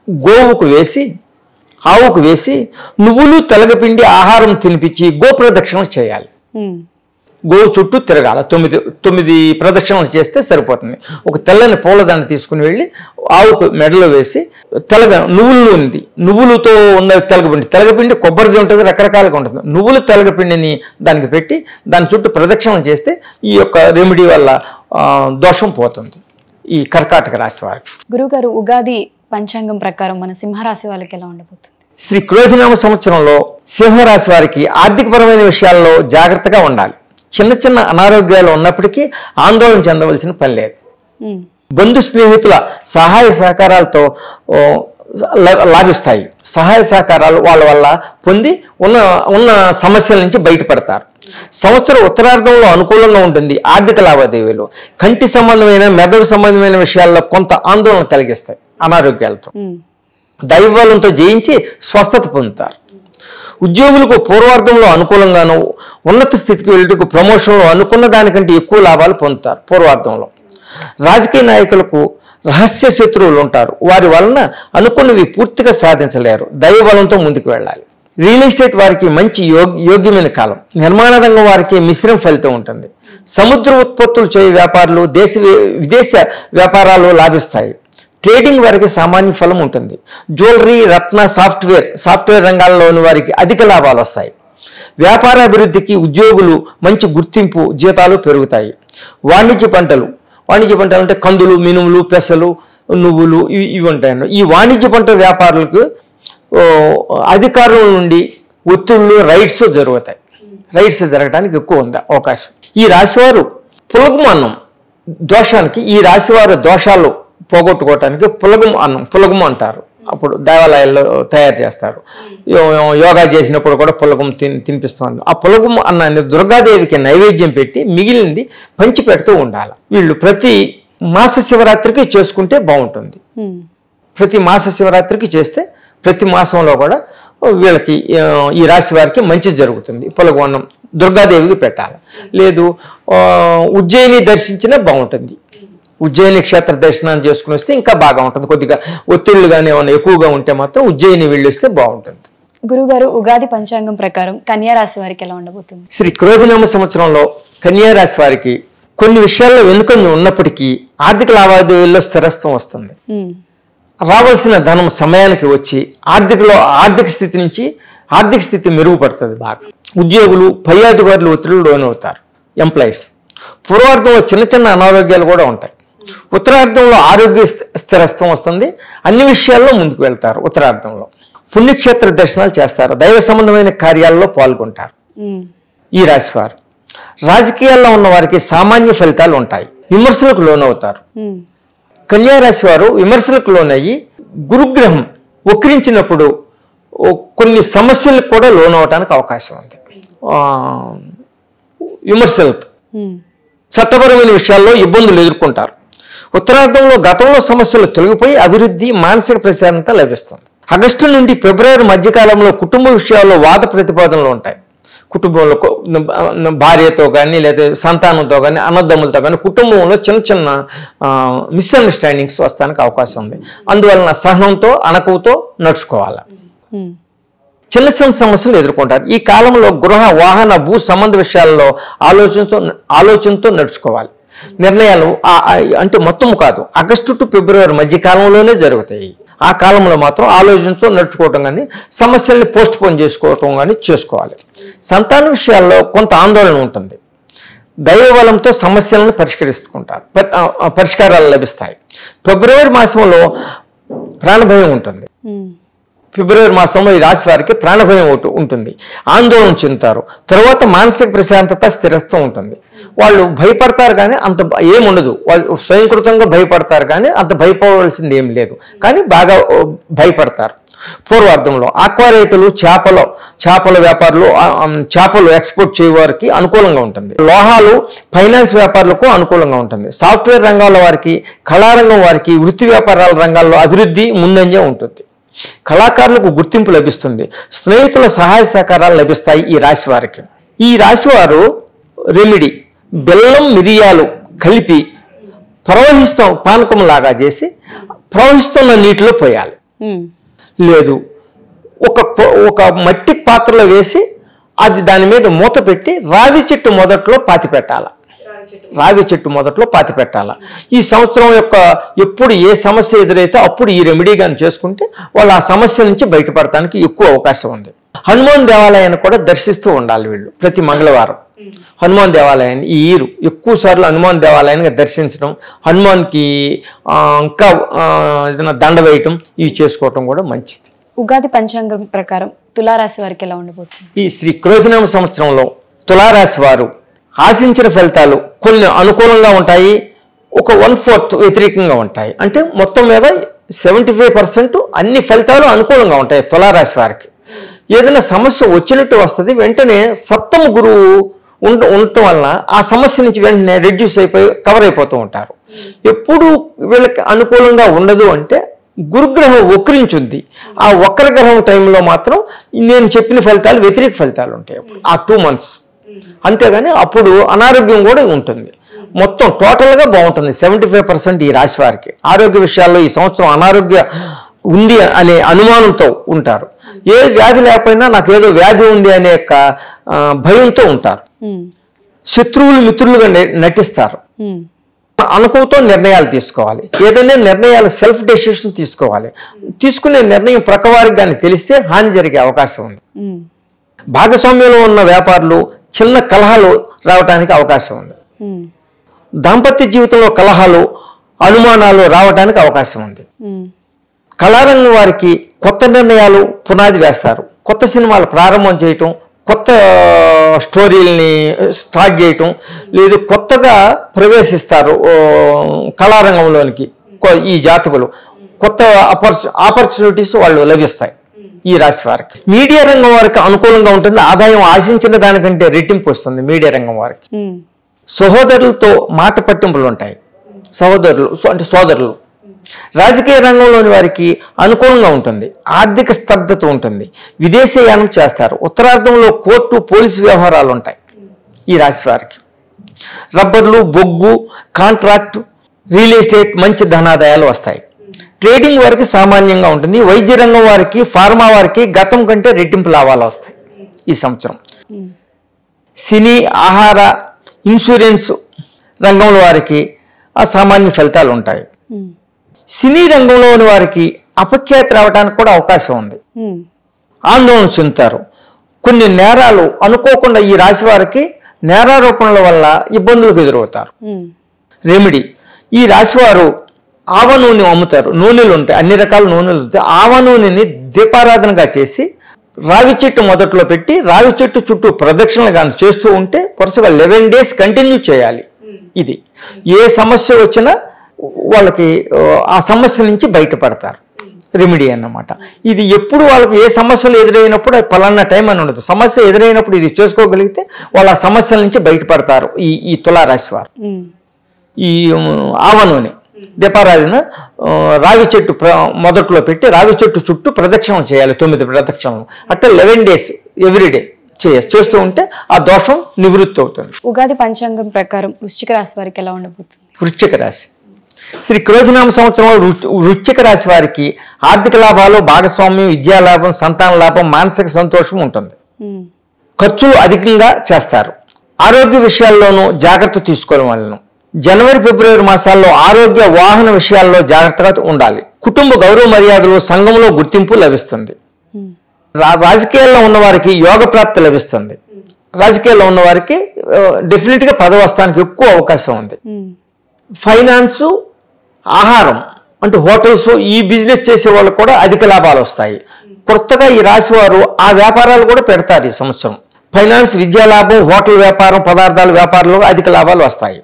గోవుకు వేసి, ఆవుకు వేసి, నువ్వులు తెలగపిండి ఆహారం తినిపించి గోప్రదక్షిణలు చేయాలి. గోవు చుట్టూ తిరగాల 9 ప్రదక్షిణలు చేస్తే సరిపోతుంది. ఒక తెల్లని పూలదండ తీసుకుని వెళ్ళి ఆవుకు మెడలో వేసి, నువ్వులతో ఉన్న తెలగపిండి కొబ్బరిది ఉంటుంది, రకరకాలుగా ఉంటుంది. నువ్వులు తెలగపిండిని దానికి పెట్టి దాని చుట్టూ ప్రదక్షిణలు చేస్తే ఈ యొక్క రెమెడీ వల్ల దోషం పోతుంది ఈ కర్కాటక రాశి వారికి. గురుగారు, ఉగాది పంచాంగం ప్రకారం మన సింహరాశి వాళ్ళకి ఎలా ఉండబోతుంది? శ్రీ క్రోధినామ సంవత్సరంలో సింహరాశి వారికి ఆర్థికపరమైన విషయాల్లో జాగ్రత్తగా ఉండాలి. చిన్న చిన్న అనారోగ్యాలు ఉన్నప్పటికీ ఆందోళన చెందవలసిన పని లేదు. బంధు స్నేహితుల సహాయ సహకారాలతో లాభిస్తాయి. సహాయ సహకారాలు వాళ్ళ వల్ల పొంది ఉన్న సమస్యల నుంచి బయటపడతారు. సంవత్సరం ఉత్తరార్ధంలో అనుకూలంగా ఉంటుంది. ఆర్థిక లావాదేవీలు కంటి సంబంధమైన మెదడు సంబంధమైన విషయాల్లో కొంత ఆందోళన కలిగిస్తాయి. అనారోగ్యాలతో దైవబలంతో జయించి స్వస్థత పొందుతారు. ఉద్యోగులకు పూర్వార్ధంలో అనుకూలంగాను ఉన్నత స్థితికి వెళ్ళటకు ప్రమోషన్లో అనుకున్న దానికంటే ఎక్కువ లాభాలు పొందుతారు పూర్వార్ధంలో. రాజకీయ నాయకులకు రహస్య శత్రువులు ఉంటారు. వారి వలన అనుకున్నవి పూర్తిగా సాధించలేరు. దైవబలంతో ముందుకు వెళ్ళాలి. రియల్ ఎస్టేట్ వారికి మంచి యోగ్యమైన కాలం. నిర్మాణ రంగం వారికి మిశ్రమ ఫలితం ఉంటుంది. సముద్ర ఉత్పత్తులు చేయు వ్యాపారులు విదేశ వ్యాపారాలు లాభిస్తాయి. ట్రేడింగ్ వారికి సామాన్య ఫలం ఉంటుంది. జ్యువెలరీ, రత్న, సాఫ్ట్వేర్ రంగాల్లోని వారికి అధిక లాభాలు వస్తాయి. వ్యాపార అభివృద్ధికి ఉద్యోగులు మంచి గుర్తింపు, జీతాలు పెరుగుతాయి. వాణిజ్య పంటలు అంటే కందులు, మినుములు, పెసలు, నువ్వులు ఇవి ఉంటాయి. ఈ వాణిజ్య పంట వ్యాపారులకు అధికారుల నుండి ఒత్తిళ్లు, రైట్స్ జరుగుతాయి. రైట్స్ జరగడానికి ఎక్కువ ఉంది అవకాశం. ఈ రాశివారు పులగము దోషానికి ఈ రాశివారు దోషాలు పోగొట్టుకోవటానికి పులగము అంటారు. అప్పుడు దేవాలయాల్లో తయారు చేస్తారు. యోగా చేసినప్పుడు కూడా పులగం తినిపిస్తాను. ఆ పులగం అన్నాన్ని దుర్గాదేవికి నైవేద్యం పెట్టి మిగిలింది పంచి పెడుతూ ఉండాలి. వీళ్ళు ప్రతి మాస శివరాత్రికి చేసుకుంటే బాగుంటుంది. ప్రతి మాస శివరాత్రికి చేస్తే ప్రతి మాసంలో కూడా వీళ్ళకి ఈ రాశి వారికి మంచి జరుగుతుంది. పులగం దుర్గాదేవికి పెట్టాలి. లేదు ఉజ్జయిని దర్శించినా బాగుంటుంది. ఉజ్జయిని క్షేత్ర దర్శనం చేసుకుని వస్తే ఇంకా బాగా ఉంటుంది. కొద్దిగా ఒత్తిళ్లు కానీ ఏమైనా ఎక్కువగా ఉంటే మాత్రం ఉజ్జయిని వెళ్ళొస్తే బాగుంటుంది. గురుగారు, ఉగాది పంచాంగం ప్రకారం కన్యా రాశి వారికి ఎలా ఉండబోతుంది? శ్రీ క్రోధినామ సంవత్సరంలో కన్యా రాశి వారికి కొన్ని విషయాల్లో వెనుకొని ఉన్నప్పటికీ ఆర్థిక లావాదేవీల్లో స్థిరత్వం వస్తుంది. రావాల్సిన ధనం సమయానికి వచ్చి ఆర్థిక స్థితి మెరుగుపడుతుంది బాగా. ఉద్యోగులు, పై అధికారులు ఒత్తిళ్లు లోనవుతారు. ఎంప్లాయీస్ పూర్వార్ధంలో చిన్న అనారోగ్యాలు కూడా ఉంటాయి. ఉత్తరార్ధంలో ఆరోగ్య స్థిరత్వం వస్తుంది. అన్ని విషయాల్లో ముందుకు వెళ్తారు. ఉత్తరార్ధంలో పుణ్యక్షేత్ర దర్శనాలు చేస్తారు. దైవ సంబంధమైన కార్యాలలో పాల్గొంటారు. ఈ రాశివారు రాజకీయాల్లో ఉన్న వారికి సామాన్య ఫలితాలు ఉంటాయి. విమర్శలకు లోనవుతారు. కన్యా రాశి వారు విమర్శలకు లోనయ్యి గురుగ్రహం వక్రించినప్పుడు కొన్ని సమస్యలకు కూడా లోనవటానికి అవకాశం ఉంది. విమర్శలతో చట్టపరమైన విషయాల్లో ఇబ్బందులు ఎదుర్కొంటారు. ఉత్తరార్ధంలో గతంలో సమస్యలు తొలగిపోయి అభివృద్ధి, మానసిక ప్రశాంతత లభిస్తుంది. ఆగస్టు నుండి ఫిబ్రవరి మధ్యకాలంలో కుటుంబ విషయాల్లో వాద ప్రతిపాదనలు ఉంటాయి. కుటుంబంలో భార్యతో కానీ లేదా సంతానంతో కానీ అన్నదమ్ములతో కానీ కుటుంబంలో చిన్న మిస్అండర్స్టాండింగ్స్ వస్తానికి అవకాశం ఉంది. అందువలన సహనంతో అణకువతో నడుచుకోవాలి. చిన్న సమస్యలు ఎదుర్కొంటారు. ఈ కాలంలో గృహ, వాహన, భూ సంబంధ విషయాల్లో ఆలోచనతో నడుచుకోవాలి. నిర్ణయాలు అంటే మొత్తం కాదు, ఆగస్టు టు ఫిబ్రవరి మధ్య కాలంలోనే జరుగుతాయి. ఆ కాలంలో మాత్రం ఆలోచనతో నడుచుకోవటం కానీ సమస్యల్ని పోస్ట్ పోన్ చేసుకోవటం కానీ చేసుకోవాలి. సంతాన విషయాల్లో కొంత ఆందోళన ఉంటుంది. దైవబలంతో సమస్యలను పరిష్కారాలు లభిస్తాయి. ఫిబ్రవరి మాసంలో ప్రాణభయం ఉంటుంది. ఫిబ్రవరి మాసంలో ఈ రాశి వారికి ప్రాణభయం ఉంటుంది. ఆందోళన చెందుతారు. తర్వాత మానసిక ప్రశాంతత, స్థిరత్వం ఉంటుంది. వాళ్ళు భయపడతారు కానీ అంత ఏముండదు. వాళ్ళు స్వయంకృతంగా భయపడతారు కానీ అంత భయపడవలసింది ఏం లేదు. కానీ బాగా భయపడతారు. పూర్వార్ధంలో ఆక్వా రైతులు, చేపల వ్యాపారులు, చేపలు ఎక్స్పోర్ట్ చేయవారికి అనుకూలంగా ఉంటుంది. లోహాలు, ఫైనాన్స్ వ్యాపారులకు అనుకూలంగా ఉంటుంది. సాఫ్ట్వేర్ రంగాల వారికి, కళారంగం వారికి, వృత్తి వ్యాపారాల రంగాల్లో అభివృద్ధి ముందంజ ఉంటుంది. కళాకారులకు గుర్తింపు లభిస్తుంది. స్నేహితుల సహాయ సహకారాలు లభిస్తాయి. ఈ రాశి వారికి ఈ రాశివారు రెమిడీ బెల్లం, మిరియాలు కలిపి పానకం లాగా చేసి ప్రవహిస్తున్న నీటిలో పోయాలి. లేదు ఒక మట్టి పాత్రలో వేసి అది దాని మీద మూత పెట్టి రావి చెట్టు మొదట్లో పాతి పెట్టాల. ఈ సంవత్సరం యొక్క ఎప్పుడు ఏ సమస్య ఎదురైతే అప్పుడు ఈ రెమెడీ కానీ చేసుకుంటే వాళ్ళు ఆ సమస్య నుంచి బయటపడటానికి ఎక్కువ అవకాశం ఉంది. హనుమాన్ దేవాలయాన్ని కూడా దర్శిస్తూ ఉండాలి వీళ్ళు ప్రతి మంగళవారం. హనుమాన్ దేవాలయాన్ని ఈ ఈరు ఎక్కువ సార్లు హనుమాన్ దేవాలయాన్ని దర్శించడం, హనుమాన్కి ఇంకా ఏదైనా దండ వేయటం ఇవి చేసుకోవటం కూడా మంచిది. ఉగాది పంచాంగం ప్రకారం తులారాశి వారికి ఎలా ఉండబోతుంది? ఈ శ్రీ క్రోధినామ సంవత్సరంలో తులారాశి వారు ఆశించిన ఫలితాలు కొన్ని అనుకూలంగా ఉంటాయి, ఒక 1/4 వ్యతిరేకంగా ఉంటాయి. అంటే మొత్తం మీద 75% అన్ని ఫలితాలు అనుకూలంగా ఉంటాయి తులారాశి వారికి. ఏదైనా సమస్య వచ్చినట్టు వస్తుంది, వెంటనే సప్తమ గురువు ఉండటం వలన ఆ సమస్య నుంచి వెంటనే రెడ్యూస్ అయిపోయి కవర్ అయిపోతూ ఉంటారు. ఎప్పుడు వీళ్ళకి అనుకూలంగా ఉండదు అంటే గురుగ్రహం వక్రించుంది. ఆ వక్రగ్రహం టైంలో మాత్రం నేను చెప్పిన ఫలితాలు వ్యతిరేక ఫలితాలు ఉంటాయి ఆ 2 months. అంతేగాని అప్పుడు అనారోగ్యం కూడా ఉంటుంది. మొత్తం టోటల్గా బాగుంటుంది 75% ఈ రాశి వారికి. ఆరోగ్య విషయాల్లో ఈ సంవత్సరం అనారోగ్య ఉంది అనే అనుమానంతో ఉంటారు. ఏ వ్యాధి లేకపోయినా నాకు ఏదో వ్యాధి ఉంది అనే భయంతో ఉంటారు. శత్రువులు మిత్రులుగా నటిస్తారు. అనుకువతో నిర్ణయాలు తీసుకోవాలి. ఏదైనా నిర్ణయాలు సెల్ఫ్ డెసిషన్ తీసుకోవాలి. తీసుకునే నిర్ణయం ప్రక్కవారికి కానీ తెలిస్తే హాని జరిగే అవకాశం ఉంది. భాగస్వామ్యంలో ఉన్న వ్యాపారులు చిన్న కలహాలు రావడానికి అవకాశం ఉంది. దాంపత్య జీవితంలో కలహాలు అనుమానాలు రావడానికి అవకాశం ఉంది. కళారంగం వారికి కొత్త నిర్ణయాలు పునాది వేస్తారు. కొత్త సినిమాలు ప్రారంభం చేయటం, కొత్త స్టోరీల్ని స్టార్ట్ చేయటం, లేదు కొత్తగా ప్రవేశిస్తారు కళారంగంలోనికి ఈ జాతకులు. కొత్త ఆపర్చునిటీస్ వాళ్ళు లభిస్తాయి ఈ రాశి వారికి. మీడియా రంగం వారికి అనుకూలంగా ఉంటుంది. ఆదాయం ఆశించిన దానికంటే రెట్టింపు వస్తుంది మీడియా రంగం వారికి. సహోదరులతో మాట పట్టింపులు ఉంటాయి. సహోదరులు అంటే సోదరులు. రాజకీయ రంగంలోని వారికి అనుకూలంగా ఉంటుంది. ఆర్థిక స్తబ్దత ఉంటుంది. విదేశీయానం చేస్తారు. ఉత్తరార్ధంలో కోర్టు పోలీసు వ్యవహారాలు ఉంటాయి ఈ రాశి వారికి. రబ్బర్లు, బొగ్గు, కాంట్రాక్ట్, రియల్ ఎస్టేట్ మంచి ధనాదాయాలు వస్తాయి. ట్రేడింగ్ వారికి సామాన్యంగా ఉంటుంది. వైద్య రంగం వారికి, ఫార్మా వారికి గతం కంటే రెట్టింపు లాభాలు వస్తాయి ఈ సంవత్సరం. సినీ, ఆహార, ఇన్సూరెన్స్ రంగంలో వారికి అసామాన్య ఫలితాలు ఉంటాయి. సినీ రంగంలోని వారికి అపఖ్యాతి రావడానికి కూడా అవకాశం ఉంది. ఆందోళన చెందుతారు. కొన్ని నేరాలు అనుకోకుండా ఈ రాశి వారికి నేరారోపణల వల్ల ఇబ్బందులకు ఎదురవుతారు. రెమెడీ, ఈ రాశి వారు ఆవ నూనె అమ్ముతారు. నూనెలు ఉంటాయి, అన్ని రకాల నూనెలు ఉంటాయి. ఆవ నూనెని దీపారాధనగా చేసి రావి చెట్టు మొదట్లో పెట్టి రావి చెట్టు చుట్టూ ప్రదక్షిణలు కానీ చేస్తూ ఉంటే వరుసగా 11 days కంటిన్యూ చేయాలి. ఇది ఏ సమస్య వచ్చినా వాళ్ళకి ఆ సమస్య నుంచి బయటపడతారు. రెమెడీ అన్నమాట. ఇది ఎప్పుడు వాళ్ళకి ఏ సమస్యలు ఎదురైనప్పుడు పలానా టైం అని ఉండదు. సమస్య ఎదురైనప్పుడు ఇది చేసుకోగలిగితే వాళ్ళు ఆ సమస్యల నుంచి బయటపడతారు ఈ తులారాశి వారు. ఈ ఆవ నూనె దీపారాధన రావి చెట్టు మొదట్లో పెట్టి రావి చెట్టు చుట్టూ ప్రదక్షిణలు చేయాలి. 9 ప్రదక్షిణలు. అట్లా 11 days ఎవ్రీడే చేస్తూ ఉంటే ఆ దోషం నివృత్తి అవుతుంది. ఉగాది పంచాంగం ప్రకారం వృశ్చిక రాశి వారికి ఎలా ఉండబోతుంది? వృశ్చిక రాశి శ్రీ క్రోధినామ సంవత్సరంలో వృశ్చిక రాశి వారికి ఆర్థిక లాభాలు, భాగస్వామ్యం, విద్యా లాభం, సంతాన లాభం, మానసిక సంతోషం ఉంటుంది. ఖర్చులు అధికంగా చేస్తారు. ఆరోగ్య విషయాల్లోనూ జాగ్రత్త తీసుకోవడం వలన జనవరి, ఫిబ్రవరి మాసాల్లో ఆరోగ్య, వాహన విషయాల్లో జాగ్రత్తగా ఉండాలి. కుటుంబ గౌరవ మర్యాదలు, సంఘంలో గుర్తింపు లభిస్తుంది. రాజకీయాల్లో ఉన్న వారికి యోగ ప్రాప్తి లభిస్తుంది. రాజకీయాల్లో ఉన్న వారికి డెఫినెట్గా పదవి వస్తానికి ఎక్కువ అవకాశం ఉంది. ఫైనాన్సు, ఆహారం అంటే హోటల్స్, ఈ బిజినెస్ చేసే వాళ్ళకు కూడా అధిక లాభాలు వస్తాయి. కొత్తగా ఈ రాశి వారు ఆ వ్యాపారాలు కూడా పెడతారు ఈ సంవత్సరం. ఫైనాన్స్, విద్యా లాభం, హోటల్ వ్యాపారం, పదార్థాల వ్యాపారంలో అధిక లాభాలు వస్తాయి.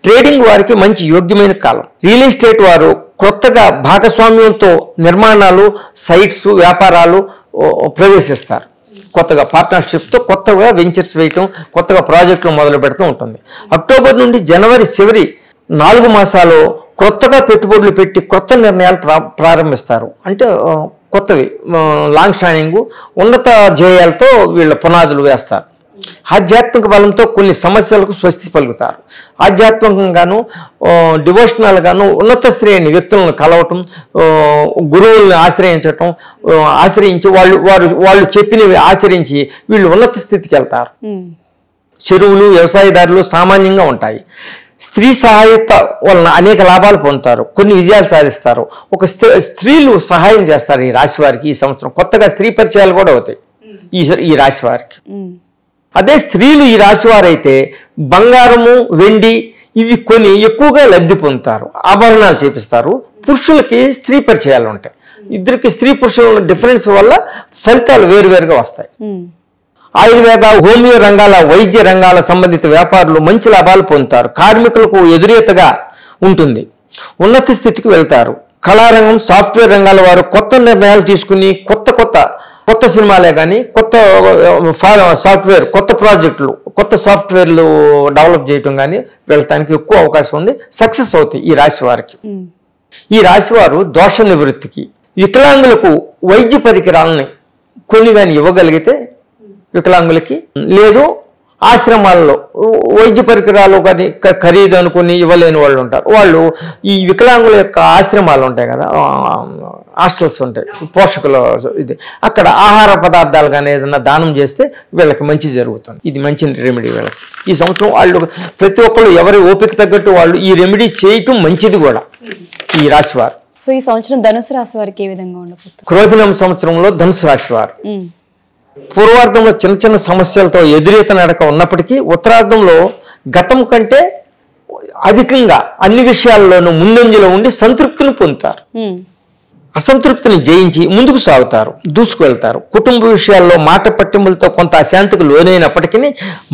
ట్రేడింగ్ వారికి మంచి యోగ్యమైన కాలం. రియల్ ఎస్టేట్ వారు కొత్తగా భాగస్వామ్యంతో నిర్మాణాలు, సైట్స్, వ్యాపారాలు ప్రవేశిస్తారు. కొత్తగా పార్ట్నర్షిప్తో కొత్తగా వెంచర్స్ వేయటం, కొత్తగా ప్రాజెక్టులు మొదలు పెడుతూ ఉంటుంది. అక్టోబర్ నుండి జనవరి చివరి 4 మాసాలు కొత్తగా పెట్టుబడులు పెట్టి కొత్త నిర్ణయాలు ప్రారంభిస్తారు. అంటే కొత్తవి లాంగ్ స్టాండింగ్ ఉన్నత ధ్యేయాలతో వీళ్ళ పునాదులు వేస్తారు. ఆధ్యాత్మిక బలంతో కొన్ని సమస్యలకు స్వస్తి పలుకుతారు. ఆధ్యాత్మికంగాను, డివోషనల్గాను ఉన్నత శ్రేణి వ్యక్తులను కలవటం, గురువుల్ని ఆశ్రయించి వాళ్ళు చెప్పినవి ఆచరించి వీళ్ళు ఉన్నత స్థితికి వెళ్తారు. చెరువులు, వ్యవసాయదారులు సామాన్యంగా ఉంటాయి. స్త్రీ సహాయత వలన అనేక లాభాలు పొందుతారు. కొన్ని విజయాలు సాధిస్తారు. స్త్రీలు సహాయం చేస్తారు ఈ రాశి వారికి ఈ సంవత్సరం. కొత్తగా స్త్రీ పరిచయాలు కూడా అవుతాయి ఈ రాశి వారికి. అదే స్త్రీలు ఈ రాశి వారైతే బంగారము, వెండి ఇవి కొని ఎక్కువగా లబ్ధి పొందుతారు. ఆభరణాలు చేపిస్తారు. పురుషులకి స్త్రీ పరిచయాలు ఉంటాయి. ఇద్దరికి స్త్రీ పురుషుల డిఫరెన్స్ వల్ల ఫలితాలు వేరువేరుగా వస్తాయి. ఆయుర్వేద, హోమియో రంగాల, వైద్య రంగాల సంబంధిత వ్యాపారులు మంచి లాభాలు పొందుతారు. కార్మికులకు ఎదురేతగా ఉంటుంది. ఉన్నత స్థితికి వెళ్తారు. కళారంగం, సాఫ్ట్వేర్ రంగాల వారు కొత్త నిర్ణయాలు తీసుకుని కొత్త సినిమాలే కానీ కొత్త సాఫ్ట్వేర్, కొత్త ప్రాజెక్టులు, కొత్త సాఫ్ట్వేర్లు డెవలప్ చేయటం కానీ వెళ్ళటానికి ఎక్కువ అవకాశం ఉంది. సక్సెస్ అవుతాయి ఈ రాశి వారికి. ఈ రాశి వారు దోష నివృత్తికి, వికలాంగులకు వైద్య పరికరాలని కొన్ని కానీ ఇవ్వగలిగితే వికలాంగులకి, లేదు ఆశ్రమాల్లో వైద్య పరికరాలు కానీ ఖరీదు అనుకుని ఇవ్వలేని వాళ్ళు ఉంటారు. వాళ్ళు ఈ వికలాంగుల యొక్క ఆశ్రమాలు ఉంటాయి కదా, హాస్టల్స్ ఉంటాయి, పోషకుల ఇది, అక్కడ ఆహార పదార్థాలు కానీ ఏదైనా దానం చేస్తే వీళ్ళకి మంచి జరుగుతుంది. ఇది మంచి రెమెడీ వీళ్ళకి. ఈ సంవత్సరం వాళ్ళు ప్రతి ఒక్కళ్ళు ఎవరి ఓపిక తగ్గట్టు వాళ్ళు ఈ రెమెడీ చేయటం మంచిది కూడా ఈ రాశి వారు. సో ఈ సంవత్సరం ధనుసు రాశి వారికి ఏ విధంగా ఉండబోతుంది? క్రోధినం సంవత్సరంలో ధనుసు రాశి వారు పూర్వార్ధంలో చిన్న చిన్న సమస్యలతో ఎదురీత నడక ఉన్నప్పటికీ ఉత్తరార్ధంలో గతం కంటే అధికంగా అన్ని విషయాల్లోనూ ముందంజలో ఉండి సంతృప్తిని పొందుతారు. అసంతృప్తిని జయించి ముందుకు సాగుతారు, దూసుకు వెళ్తారు. కుటుంబ విషయాల్లో మాట పట్టింపులతో కొంత అశాంతికి లోనైనప్పటికీ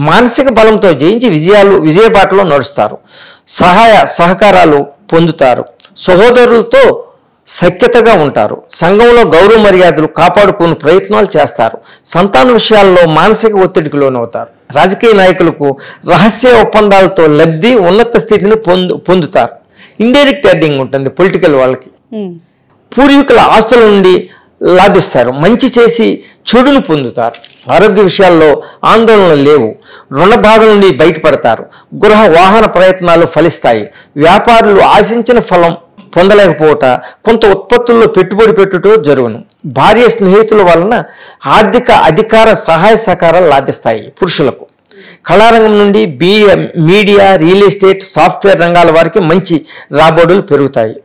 మానసిక బలంతో జయించి విజయబాటలో నడుస్తారు. సహకారాలు పొందుతారు. సహోదరులతో సఖ్యతగా ఉంటారు. సంఘంలో గౌరవ మర్యాదలు కాపాడుకునే ప్రయత్నాలు చేస్తారు. సంతాన విషయాల్లో మానసిక ఒత్తిడికి లోనవుతారు. రాజకీయ నాయకులకు రహస్య ఒప్పందాలతో లబ్ధి, ఉన్నత స్థితిని పొందుతారు. ఇండైరెక్ట్ ఎర్నింగ్ ఉంటుంది పొలిటికల్ వాళ్ళకి. పూర్వీకుల ఆస్తుల నుండి లాభిస్తారు. మంచి చేసి చెడును పొందుతారు. ఆరోగ్య విషయాల్లో ఆందోళనలు లేవు. రుణ బాధ నుండి బయటపడతారు. గృహ వాహన ప్రయత్నాలు ఫలిస్తాయి. వ్యాపారులు ఆశించిన ఫలం పొందలేకపోవట, కొంత ఉత్పత్తుల్లో పెట్టుబడి పెట్టుట జరుగును. భార్య స్నేహితుల వలన ఆర్థిక అధికార సహాయ సహకారాలు లాభిస్తాయి పురుషులకు. కళారంగం నుండి మీడియా, రియల్ ఎస్టేట్, సాఫ్ట్వేర్ రంగాల వారికి మంచి రాబడులు పెరుగుతాయి.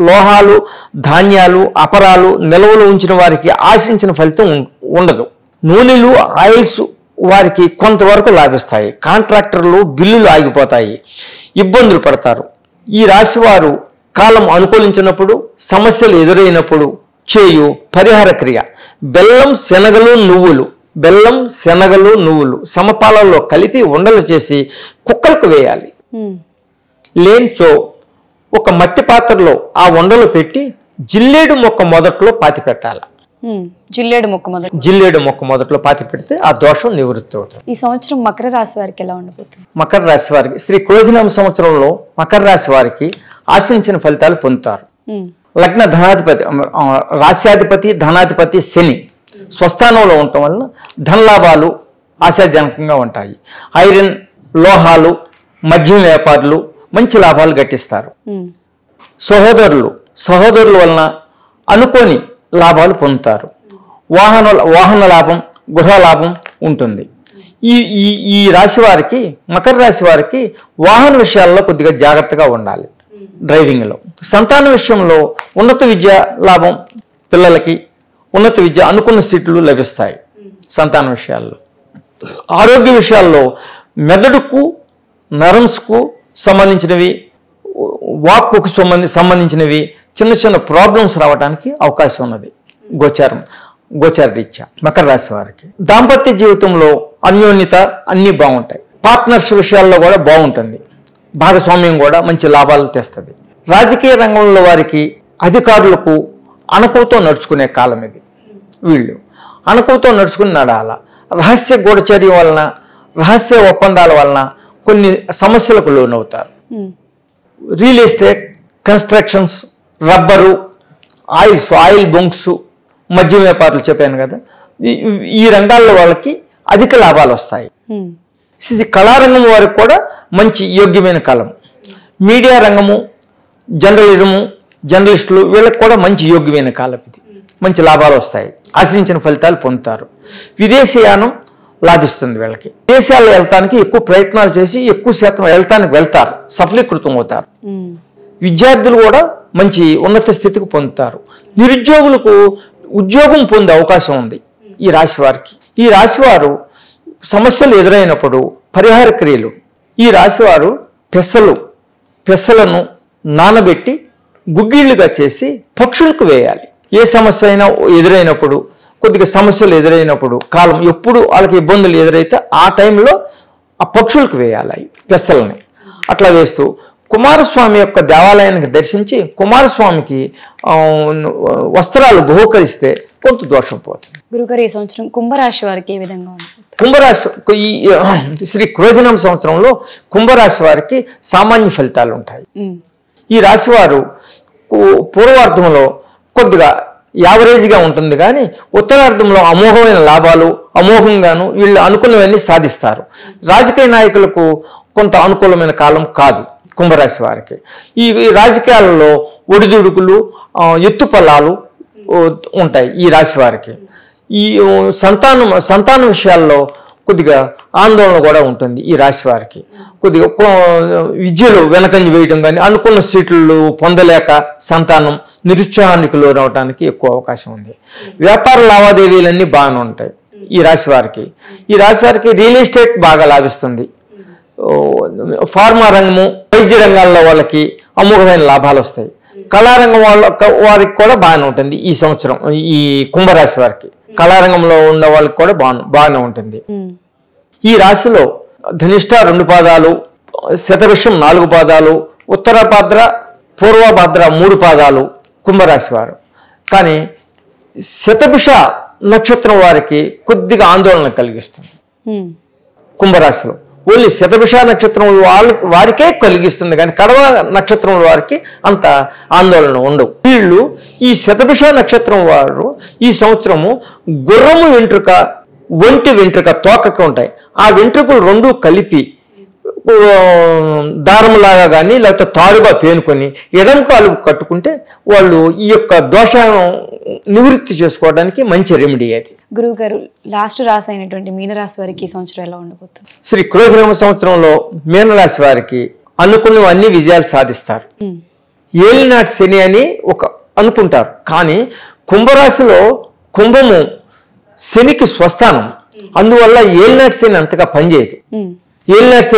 లోహాలు, ధాన్యాలు, అపరాలు నిల్వలు ఉంచిన వారికి ఆశించిన ఫలితం ఉండదు. నూనెలు, ఆయిల్స్ వారికి కొంతవరకు లాభిస్తాయి. కాంట్రాక్టర్లు బిల్లులు ఆగిపోతాయి, ఇబ్బందులు పడతారు. ఈ రాశి వారు కాలం అనుకూలించినప్పుడు, సమస్యలు ఎదురైనప్పుడు చేయు పరిహార క్రియ బెల్లం, శనగలు, నువ్వులు సమపాలలో కలిపి ఉండలు చేసి కుక్కలకు వేయాలి. లేనిచో ఒక మట్టి పాత్రలో ఆ ఉండలు పెట్టి జిల్లేడు మొక్క మొదట్లో పాతి పెట్టాలి. జిల్లేడు మొక్క మొదట్లో పాతి పెడితే ఆ దోషం నివృత్తి అవుతుంది. ఈ సంవత్సరం మకర రాశి వారికి ఎలా ఉండబోతుంది? మకర రాశి వారికి శ్రీ క్రోధినామ సంవత్సరంలో మకర రాశి వారికి ఆశించిన ఫలితాలు పొందుతారు. లగ్న ధనాధిపతి, రాశ్యాధిపతి, ధనాధిపతి శని స్వస్థానంలో ఉండటం వలన ధనలాభాలు ఆశాజనకంగా ఉంటాయి. ఐరన్, లోహాలు, మద్యం వ్యాపారులు మంచి లాభాలు గట్టిస్తారు. సహోదరుల వలన అనుకోని లాభాలు పొందుతారు. వాహన లాభం, గృహ లాభం ఉంటుంది. ఈ రాశి వారికి, మకర రాశి వారికి వాహన విషయాల్లో కొద్దిగా జాగ్రత్తగా ఉండాలి. డ్రైవింగ్లో, సంతాన విషయంలో ఉన్నత విద్య లాభం, పిల్లలకి ఉన్నత విద్య, అనుకున్న సీట్లు లభిస్తాయి. సంతాన విషయాల్లో, ఆరోగ్య విషయాల్లో మెదడుకు, నర్వ్స్కు సంబంధించినవి, వాక్కు సంబంధించినవి చిన్న చిన్న ప్రాబ్లమ్స్ రావడానికి అవకాశం ఉన్నది గోచార రీత్యా మకర రాశి వారికి. దాంపత్య జీవితంలో అన్యోన్యత అన్నీ బాగుంటాయి. పార్ట్నర్స్ విషయాల్లో కూడా బాగుంటుంది. భాగస్వామ్యం కూడా మంచి లాభాలు తెస్తుంది. రాజకీయ రంగంలో వారికి, అధికారులకు అణకువతో నడుచుకునే కాలం ఇది. వీళ్ళు అణకువతో నడుచుకుని నడాల. రహస్య గూఢచర్యం వలన, రహస్య ఒప్పందాల వలన కొన్ని సమస్యలకు లోనవుతారు. Real estate, constructions, rubber, oil bunks, మద్యం వ్యాపారులు చెప్పాను కదా, ఈ రంగాల్లో వాళ్ళకి అధిక లాభాలు వస్తాయి. కళారంగం వారికి కూడా మంచి యోగ్యమైన కాలం. మీడియా రంగము, జర్నలిస్టులు వీళ్ళకి కూడా మంచి యోగ్యమైన కాలం ఇది. మంచి లాభాలు వస్తాయి. ఆశించిన ఫలితాలు పొందుతారు. విదేశీయానం లాభిస్తుంది వీళ్ళకి. విదేశాల్లో వెళ్తానికి ఎక్కువ ప్రయత్నాలు చేసి ఎక్కువ శాతం వెళ్తారు, సఫలీకృతం అవుతారు. విద్యార్థులు కూడా మంచి ఉన్నత స్థితికి పొందుతారు. నిరుద్యోగులకు ఉద్యోగం పొందే అవకాశం ఉంది ఈ రాశి వారికి. ఈ రాశి వారు సమస్యలు ఎదురైనప్పుడు పరిహార క్రియలు, ఈ రాశివారు పెసలను నానబెట్టి గుగ్గిళ్ళుగా చేసి పక్షులకు వేయాలి. ఏ సమస్య అయినా ఎదురైనప్పుడు, కొద్దిగా సమస్యలు ఎదురైనప్పుడు, కాలం ఎప్పుడు వాళ్ళకి ఇబ్బందులు ఎదురైతే ఆ టైంలో ఆ పక్షులకు వేయాలి పెసలని. అట్లా వేస్తూ కుమారస్వామి యొక్క దేవాలయానికి దర్శించి కుమారస్వామికి వస్త్రాలు బహుకరిస్తే కొంత దోషం పోతుంది. గురుగారు, ఈ సంవత్సరం కుంభరాశి వారికి ఏ విధంగా ఉంటుంది? కుంభరాశి ఈ శ్రీ క్రోధినామ సంవత్సరంలో కుంభరాశి వారికి సామాన్య ఫలితాలు ఉంటాయి. ఈ రాశి వారు పూర్వార్థంలో కొద్దిగా యావరేజ్గా ఉంటుంది, కానీ ఉత్తరార్థంలో అమోఘమైన లాభాలు, అమోఘంగాను వీళ్ళు అనుకున్నవన్నీ సాధిస్తారు. రాజకీయ నాయకులకు కొంత అనుకూలమైన కాలం కాదు కుంభరాశి వారికి. ఈ రాజకీయాలలో ఒడిదుడుకులు, ఎత్తుపల్లాలు ఉంటాయి ఈ రాశి వారికి. ఈ సంతాన విషయాల్లో కొద్దిగా ఆందోళన కూడా ఉంటుంది ఈ రాశి వారికి. కొద్దిగా విద్యలో వెనకంజ వేయడం కానీ, అనుకున్న సీట్లు పొందలేక సంతానం నిరుత్సాహానికి లోనవడానికి ఎక్కువ అవకాశం ఉంది. వ్యాపార లావాదేవీలన్నీ బాగానే ఉంటాయి ఈ రాశి వారికి. ఈ రాశి వారికి రియల్ ఎస్టేట్ బాగా లాభిస్తుంది. ఫార్మా రంగము, వైద్య రంగాల్లో వాళ్ళకి అమోఘమైన లాభాలు వస్తాయి. కళారంగం వారికి కూడా బాగానే ఉంటుంది ఈ సంవత్సరం. ఈ కుంభరాశి వారికి కళారంగంలో ఉన్న వాళ్ళకి కూడా బాగానే ఉంటుంది. ఈ రాశిలో ధనిష్ట 2 పాదాలు, శతభిషం 4 పాదాలు, ఉత్తరభాద్ర, పూర్వభాద్ర 3 పాదాలు కుంభరాశి వారు. కానీ శతభిష నక్షత్రం వారికి కొద్దిగా ఆందోళన కలిగిస్తుంది కుంభరాశిలో. ఓన్లీ శతభిష నక్షత్రం వారికే కలిగిస్తుంది, కానీ కడవ నక్షత్రం వారికి అంత ఆందోళన ఉండవు. వీళ్ళు ఈ శతభిష నక్షత్రం వారు ఈ సంవత్సరము గుర్రము వెంట్రుక, ఒంటి వెంట్రుక తోకకు ఉంటాయి. ఆ వెంట్రుకలు 2 కలిపి దారంలాగా కానీ లేకపోతే తాడుగా పేనుకొని ఎడమ కాలు కట్టుకుంటే వాళ్ళు ఈ యొక్క దోషాలను నివృత్తి చేసుకోవడానికి మంచి రెమెడీ అది. గురువు గారు, లాస్ట్ రాశి అయినటువంటి మీనరాశి వారికి ఈ సంవత్సరం ఎలా ఉండబోతుంది? శ్రీ క్రోధినామ సంవత్సరంలో మీనరాశి వారికి అనుకున్నవన్నీ విజయాలు సాధిస్తారు. ఏలినాటి శని అని అనుకుంటారు, కానీ కుంభరాశిలో కుంభము శనికి స్వస్థానం, అందువల్ల ఏలినాటి శని అంతగా పనిచేయదు. ఏలినాటి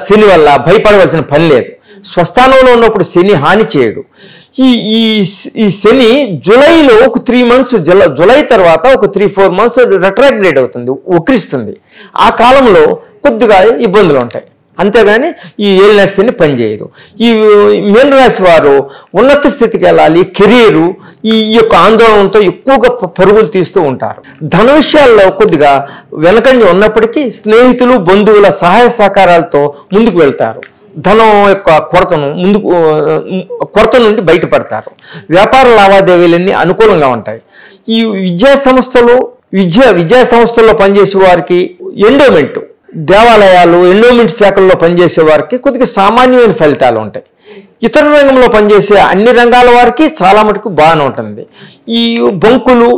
శని వల్ల భయపడవలసిన పని లేదు. స్వస్థానంలో ఉన్నప్పుడు శని హాని చేయడు. ఈ శని జూలైలో ఒక 3 months, జూలై తర్వాత ఒక 3-4 months రెట్రాగ్రేడ్ అవుతుంది, వక్రిస్తుంది. ఆ కాలంలో కొద్దిగా ఇబ్బందులు ఉంటాయి, అంతేగాని ఈ ఏలినాటి శని పనిచేయదు. ఈ మీనరాశి వారు ఉన్నత స్థితికి వెళ్ళాలి, కెరీరు ఈ యొక్క ఆందోళనతో ఎక్కువగా పరుగులు తీస్తూ ఉంటారు. ధన విషయాల్లో కొద్దిగా వెనకంజ ఉన్నప్పటికీ స్నేహితులు, బంధువుల సహాయ సహకారాలతో ముందుకు వెళ్తారు. ధనం యొక్క కొరత నుండి బయటపడతారు. వ్యాపార లావాదేవీలన్నీ అనుకూలంగా ఉంటాయి. ఈ విద్యా సంస్థల్లో పనిచేసే వారికి ఎండోమెంట్, దేవాలయాలు, ఎండోమెంట్ శాఖల్లో పనిచేసే వారికి కొద్దిగా సామాన్యమైన ఫలితాలు ఉంటాయి. ఇతర రంగంలో పనిచేసే అన్ని రంగాల వారికి చాలా మటుకు బాగానే ఉంటుంది. ఈ బంకులు,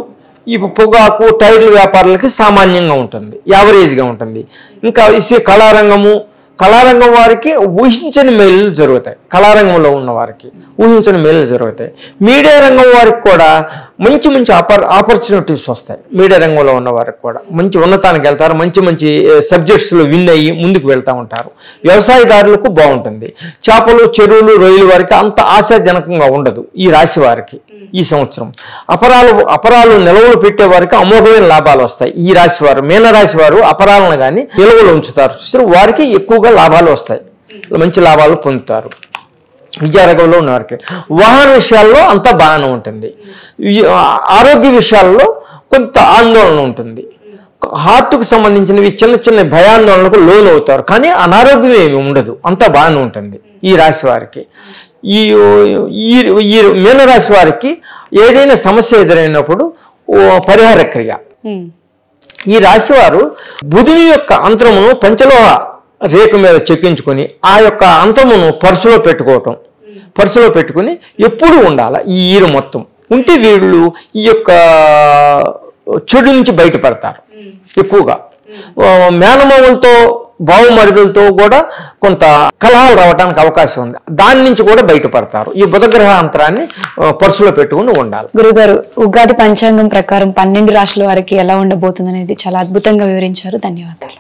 ఈ పొగాకు, టైర్ల వ్యాపారాలకి సామాన్యంగా ఉంటుంది, యావరేజ్గా ఉంటుంది. ఇంకా కళారంగం వారికి ఊహించని మేలు జరుగుతాయి. కళారంగంలో ఉన్న వారికి ఊహించని మేలు జరుగుతాయి. మీడియా రంగం వారికి కూడా మంచి ఆపర్చునిటీస్ వస్తాయి. మీడియా రంగంలో ఉన్న వారికి కూడా మంచి ఉన్నతానికి వెళ్తారు, మంచి సబ్జెక్ట్స్లో విన్ అయ్యి ముందుకు వెళ్తూ ఉంటారు. వ్యవసాయదారులకు బాగుంటుంది. చేపలు, చెరువులు, రొయ్యల వారికి అంత ఆశాజనకంగా ఉండదు ఈ రాశి వారికి ఈ సంవత్సరం. అపరాలు నిల్వలు పెట్టే వారికి అమోఘమైన లాభాలు వస్తాయి. ఈ రాశి వారు, మీనరాశి వారు అపరాలను కానీ నిల్వలు ఉంచుతారు చూసారు, వారికి ఎక్కువగా లాభాలు వస్తాయి, మంచి లాభాలు పొందుతారు. విద్యారంగంలో ఉన్నవారికి వాహన విషయాల్లో అంతా బాగానే ఉంటుంది. ఆరోగ్య విషయాల్లో కొంత ఆందోళన ఉంటుంది. హార్ట్కు సంబంధించినవి చిన్న భయాందోళనకు లోన్ అవుతారు, కానీ అనారోగ్యం ఏమి ఉండదు, అంతా బాగానే ఉంటుంది ఈ రాశి వారికి. ఈ మీనరాశి వారికి ఏదైనా సమస్య ఎదురైనప్పుడు పరిహార క్రియ. ఈ రాశి వారు బుధుని యొక్క అంతరమును పంచలోహ రేఖ మీద చెక్కించుకొని ఆ యొక్క అంతమును పర్సులో పెట్టుకుని ఎప్పుడు ఉండాలి ఈ ఈరు మొత్తం ఉంటే వీళ్ళు ఈ యొక్క చెడు నుంచి బయటపడతారు. ఎక్కువగా మేనమామలతో, బావుమరుదులతో కూడా కొంత కలహాలు రావడానికి అవకాశం ఉంది, దాని నుంచి కూడా బయటపడతారు. ఈ బుధగ్రహ అంతరాన్ని పర్సులో పెట్టుకుని ఉండాలి. గురుగారు, ఉగాది పంచాంగం ప్రకారం 12 రాశుల వారికి ఎలా ఉండబోతుంది అనేది చాలా అద్భుతంగా వివరించారు. ధన్యవాదాలు.